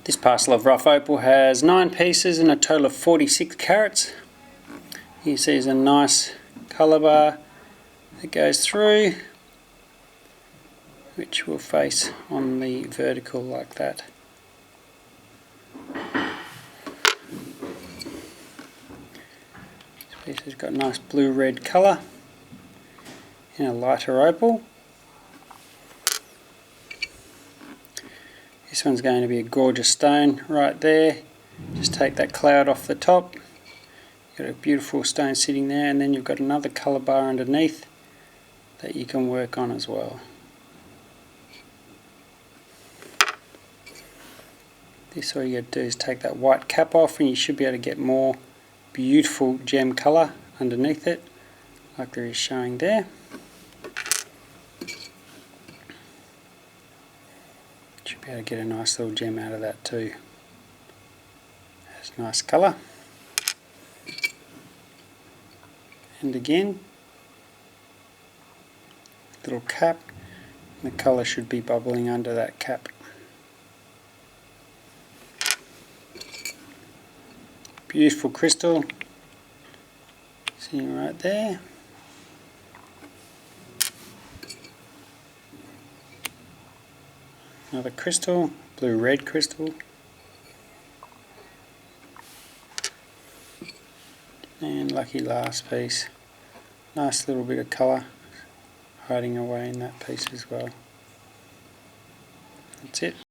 This parcel of rough opal has 9 pieces and a total of 46 carats. You see there's a nice colour bar that goes through, which will face on the vertical like that. This piece has got a nice blue-red colour in a lighter opal. This one's going to be a gorgeous stone right there. Just take that cloud off the top. You've got a beautiful stone sitting there, and then you've got another colour bar underneath that you can work on as well. This, all you got to do is take that white cap off and you should be able to get more beautiful gem colour underneath it, like there is showing there. Should be able to get a nice little gem out of that too. That's nice colour. And again, little cap, and the colour should be bubbling under that cap. Beautiful crystal, sitting right there. Another crystal, blue-red crystal. And lucky last piece. Nice little bit of colour hiding away in that piece as well. That's it.